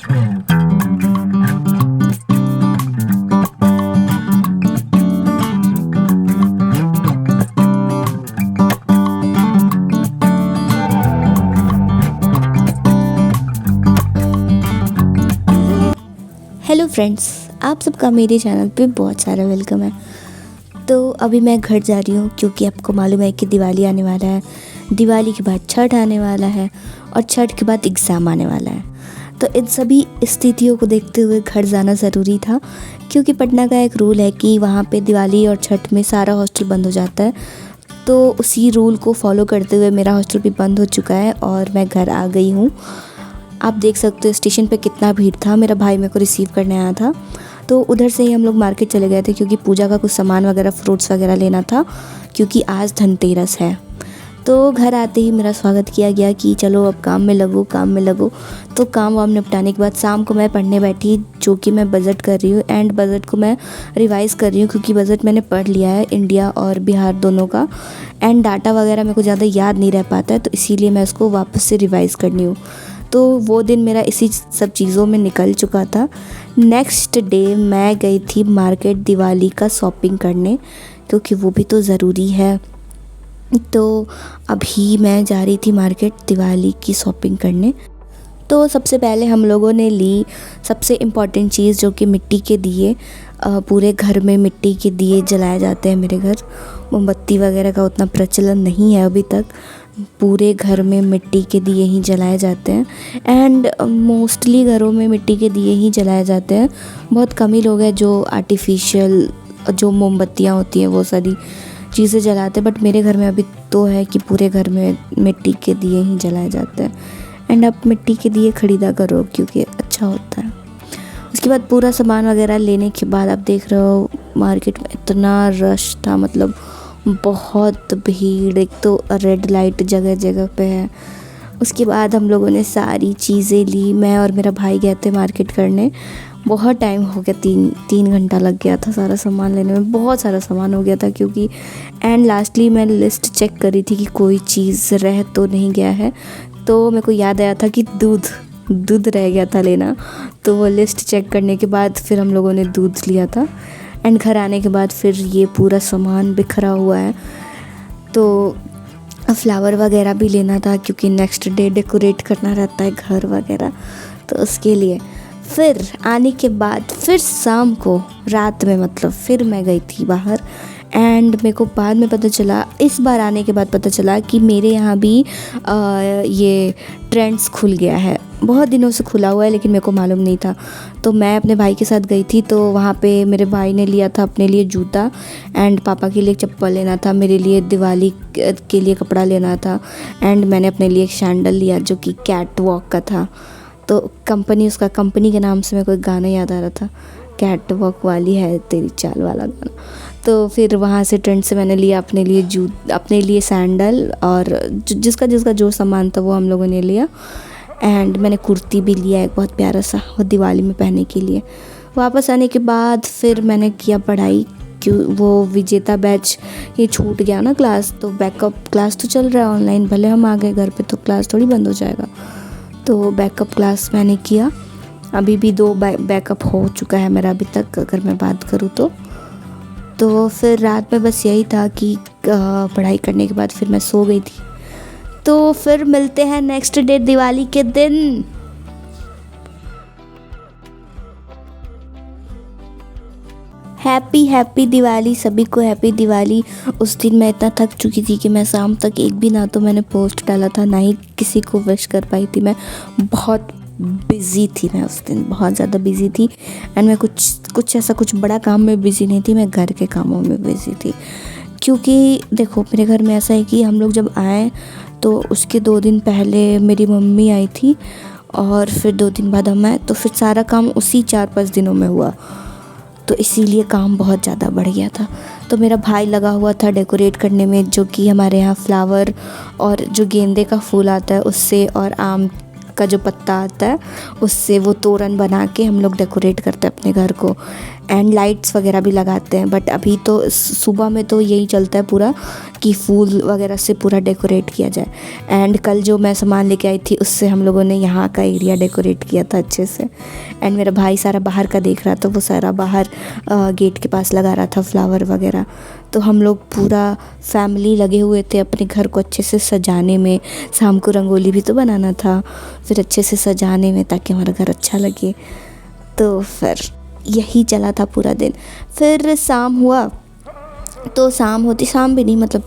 Hello friends, आप सबका मेरे चैनल पे बहुत सारा वेलकम है। तो अभी मैं घर जा रही हूँ क्योंकि आपको मालूम है कि दिवाली आने वाला है। दिवाली के बाद छठ आने वाला है और छठ के बाद एग्ज़ाम आने वाला है। तो इन सभी स्थितियों को देखते हुए घर जाना ज़रूरी था, क्योंकि पटना का एक रूल है कि वहाँ पे दिवाली और छठ में सारा हॉस्टल बंद हो जाता है। तो उसी रूल को फॉलो करते हुए मेरा हॉस्टल भी बंद हो चुका है और मैं घर आ गई हूँ। आप देख सकते हो स्टेशन पे कितना भीड़ था। मेरा भाई मेरे को रिसीव करने आया था, तो उधर से ही हम लोग मार्केट चले गए थे क्योंकि पूजा का कुछ सामान वगैरह, फ्रूट्स वगैरह लेना था, क्योंकि आज धनतेरस है। तो घर आते ही मेरा स्वागत किया गया कि चलो अब काम में लगो, काम में लगो। तो काम वाम निपटाने के बाद शाम को मैं पढ़ने बैठी, जो कि मैं बजट कर रही हूँ एंड बजट को मैं रिवाइज़ कर रही हूँ, क्योंकि बजट मैंने पढ़ लिया है इंडिया और बिहार दोनों का, एंड डाटा वगैरह मेरे को ज़्यादा याद नहीं रह पाता है, तो इसीलिए मैं इसको वापस से रिवाइज़ करनी हूँ। तो वो दिन मेरा इसी सब चीज़ों में निकल चुका था। नेक्स्ट डे मैं गई थी मार्केट दिवाली का शॉपिंग करने, क्योंकि वो भी तो ज़रूरी है। तो अभी मैं जा रही थी मार्केट दिवाली की शॉपिंग करने। तो सबसे पहले हम लोगों ने ली सबसे इम्पॉर्टेंट चीज़, जो कि मिट्टी के दिए। पूरे घर में मिट्टी के दिए जलाए जाते हैं मेरे घर। मोमबत्ती वगैरह का उतना प्रचलन नहीं है अभी तक, पूरे घर में मिट्टी के दिए ही जलाए जाते हैं। एंड मोस्टली घरों में मिट्टी के दिए ही जलाए जाते हैं। बहुत कम ही लोग हैं जो आर्टिफिशियल जो मोमबत्तियाँ होती हैं वो सारी चीज़ें जलाते हैं, बट मेरे घर में अभी तो है कि पूरे घर में मिट्टी के दिए ही जलाए जाते हैं। एंड आप मिट्टी के दिए ख़रीदा करो क्योंकि अच्छा होता है। उसके बाद पूरा सामान वगैरह लेने के बाद आप देख रहे हो मार्केट में इतना रश था, मतलब बहुत भीड़। एक तो रेड लाइट जगह जगह पे है। उसके बाद हम लोगों ने सारी चीज़ें ली। मैं और मेरा भाई गए थे मार्केट करने। बहुत टाइम हो गया, तीन घंटा लग गया था सारा सामान लेने में। बहुत सारा सामान हो गया था क्योंकि एंड लास्टली मैं लिस्ट चेक कर रही थी कि कोई चीज़ रह तो नहीं गया है। तो मेरे को याद आया था कि दूध रह गया था लेना। तो वो लिस्ट चेक करने के बाद फिर हम लोगों ने दूध लिया था। एंड घर आने के बाद फिर ये पूरा सामान बिखरा हुआ है। तो फ्लावर वगैरह भी लेना था क्योंकि नेक्स्ट डे डेकोरेट करना रहता है घर वगैरह, तो उसके लिए। फिर आने के बाद फिर शाम को, रात में मतलब, फिर मैं गई थी बाहर। एंड मेरे को बाद में पता चला, इस बार आने के बाद पता चला कि मेरे यहाँ भी ये ट्रेंड्स खुल गया है। बहुत दिनों से खुला हुआ है लेकिन मेरे को मालूम नहीं था। तो मैं अपने भाई के साथ गई थी, तो वहाँ पे मेरे भाई ने लिया था अपने लिए जूता, एंड पापा के लिए चप्पल लेना था, मेरे लिए दिवाली के लिए कपड़ा लेना था, एंड मैंने अपने लिए एक सैंडल लिया जो कि कैट वॉक का था। तो कंपनी के नाम से मेरे को एक गाना याद आ रहा था, कैट वॉक वाली है तेरी चाल वाला गाना। तो फिर वहाँ से ट्रेंड से मैंने लिया अपने लिए सैंडल, और जिसका जो सामान था वो हम लोगों ने लिया। एंड मैंने कुर्ती भी लिया एक बहुत प्यारा सा, वो दिवाली में पहनने के लिए। वापस आने के बाद फिर मैंने किया पढ़ाई, क्यों वो विजेता बैच ये छूट गया ना क्लास, तो बैकअप क्लास तो चल रहा है ऑनलाइन। भले हम आ गए घर पे तो क्लास थोड़ी बंद हो जाएगा। तो बैकअप क्लास मैंने किया। अभी भी 2 बैकअप हो चुका है मेरा अभी तक, अगर मैं बात करूँ तो फिर रात में बस यही था कि पढ़ाई करने के बाद फिर मैं सो गई थी। तो फिर मिलते हैं नेक्स्ट डे दिवाली के दिन। हैप्पी दिवाली सभी को, हैप्पी दिवाली। उस दिन मैं इतना थक चुकी थी कि मैं शाम तक एक भी ना तो मैंने पोस्ट डाला था, ना ही किसी को विश कर पाई थी। मैं बहुत बिज़ी थी, मैं उस दिन बहुत ज़्यादा बिज़ी थी। एंड मैं कुछ बड़ा काम में बिज़ी नहीं थी, मैं घर के कामों में बिज़ी थी। क्योंकि देखो मेरे घर में ऐसा है कि हम लोग जब आए तो उसके 2 दिन पहले मेरी मम्मी आई थी, और फिर 2 दिन बाद हम आए, तो फिर सारा काम उसी 4-5 दिनों में हुआ। तो इसीलिए काम बहुत ज़्यादा बढ़ गया था। तो मेरा भाई लगा हुआ था डेकोरेट करने में, जो कि हमारे यहाँ फ्लावर और जो गेंदे का फूल आता है उससे, और आम का जो पत्ता आता है उससे वो तोरण बना के हम लोग डेकोरेट करते हैं अपने घर को। एंड लाइट्स वगैरह भी लगाते हैं। बट अभी तो सुबह में तो यही चलता है पूरा कि फूल वगैरह से पूरा डेकोरेट किया जाए। एंड कल जो मैं सामान लेके आई थी उससे हम लोगों ने यहाँ का एरिया डेकोरेट किया था अच्छे से। एंड मेरा भाई सारा बाहर का देख रहा था, वो सारा बाहर गेट के पास लगा रहा था फ्लावर वगैरह। तो हम लोग पूरा फैमिली लगे हुए थे अपने घर को अच्छे से सजाने में। शाम को रंगोली भी तो बनाना था, फिर अच्छे से सजाने में ताकि हमारा घर अच्छा लगे। तो फिर यही चला था पूरा दिन। फिर शाम हुआ तो शाम भी नहीं, मतलब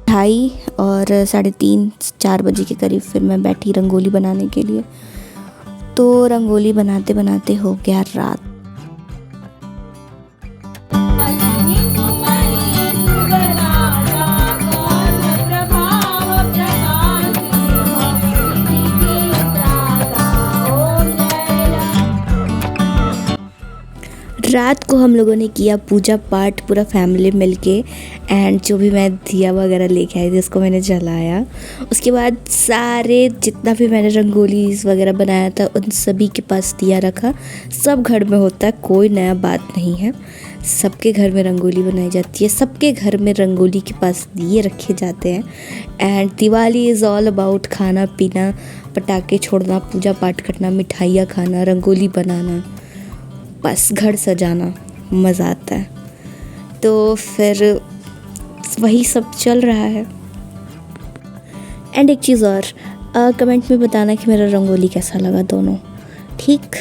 2:30 और 3:30-4 बजे के करीब फिर मैं बैठी रंगोली बनाने के लिए। तो रंगोली बनाते बनाते हो गया रात। रात को हम लोगों ने किया पूजा पाठ पूरा फैमिली मिलके। एंड जो भी मैं दिया वगैरह लेके आई थी उसको मैंने जलाया। उसके बाद सारे जितना भी मैंने रंगोलीज वगैरह बनाया था उन सभी के पास दिया रखा। सब घर में होता है, कोई नया बात नहीं है, सबके घर में रंगोली बनाई जाती है, सबके घर में रंगोली के पास दिए रखे जाते हैं। And Diwali is all about खाना पीना, पटाखे छोड़ना, पूजा पाठ करना, मिठाइयाँ खाना, रंगोली बनाना, बस घर सजाना, मज़ा आता है। तो फिर वही सब चल रहा है। एंड एक चीज़ और, कमेंट में बताना कि मेरा रंगोली कैसा लगा दोनों, ठीक।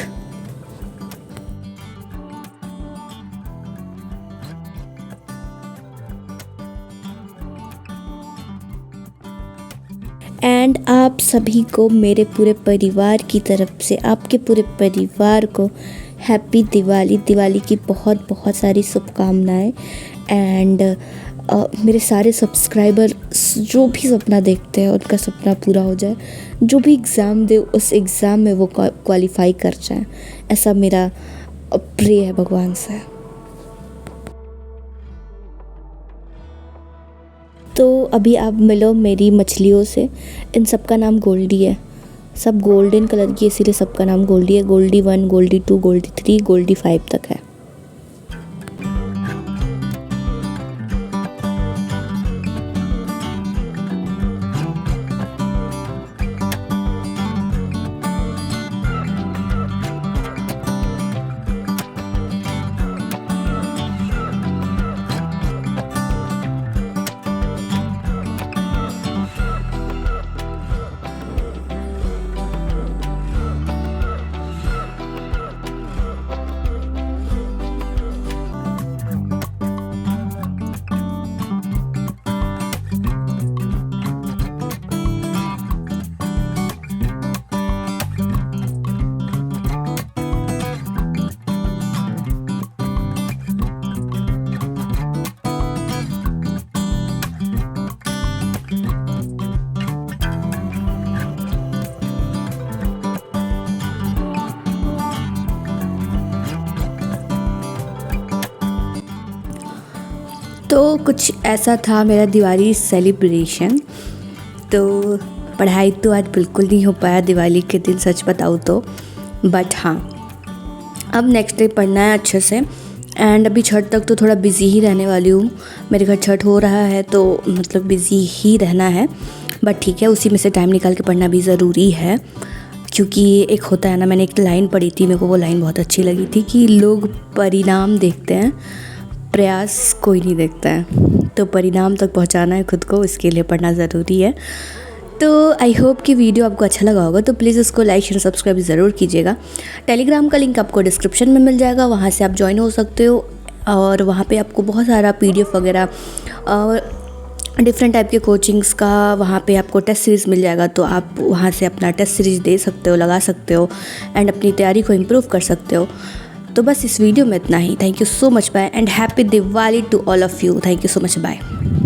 एंड आप सभी को मेरे पूरे परिवार की तरफ से, आपके पूरे परिवार को हैप्पी दिवाली की बहुत बहुत सारी शुभकामनाएं। एंड मेरे सारे सब्सक्राइबर जो भी सपना देखते हैं उनका सपना पूरा हो जाए, जो भी एग्ज़ाम दे उस एग्ज़ाम में वो क्वालिफाई कर जाए, ऐसा मेरा प्रे है भगवान से। तो अभी आप मिलो मेरी मछलियों से। इन सब का नाम गोल्डी है, सब गोल्डन कलर की, इसीलिए सबका नाम गोल्डी है। गोल्डी 1, गोल्डी 2, गोल्डी 3, गोल्डी 5 तक है। तो कुछ ऐसा था मेरा दिवाली सेलिब्रेशन। तो पढ़ाई तो आज बिल्कुल नहीं हो पाया दिवाली के दिन, सच बताऊँ तो। बट हाँ, अब नेक्स्ट डे पढ़ना है अच्छे से। एंड अभी छठ तक तो थोड़ा बिज़ी ही रहने वाली हूँ। मेरे घर छठ हो रहा है तो मतलब बिज़ी ही रहना है। बट ठीक है, उसी में से टाइम निकाल के पढ़ना भी ज़रूरी है। क्योंकि एक होता है ना, मैंने एक लाइन पढ़ी थी, मेरे को वो लाइन बहुत अच्छी लगी थी कि लोग परिणाम देखते हैं, प्रयास कोई नहीं देखता है। तो परिणाम तक पहुंचाना है खुद को, इसके लिए पढ़ना ज़रूरी है। तो आई होप कि वीडियो आपको अच्छा लगा होगा। तो प्लीज़ इसको लाइक शेयर सब्सक्राइब ज़रूर कीजिएगा। टेलीग्राम का लिंक आपको डिस्क्रिप्शन में मिल जाएगा, वहाँ से आप ज्वाइन हो सकते हो। और वहाँ पे आपको बहुत सारा PDF वगैरह और डिफरेंट टाइप के कोचिंग्स का वहाँ पे आपको टेस्ट सीरीज़ मिल जाएगा। तो आप वहाँ से अपना टेस्ट सीरीज़ दे सकते हो, लगा सकते हो एंड अपनी तैयारी को इम्प्रूव कर सकते हो। तो बस इस वीडियो में इतना ही। Thank you so much, bye and happy Diwali to all of you. Thank you so much, bye.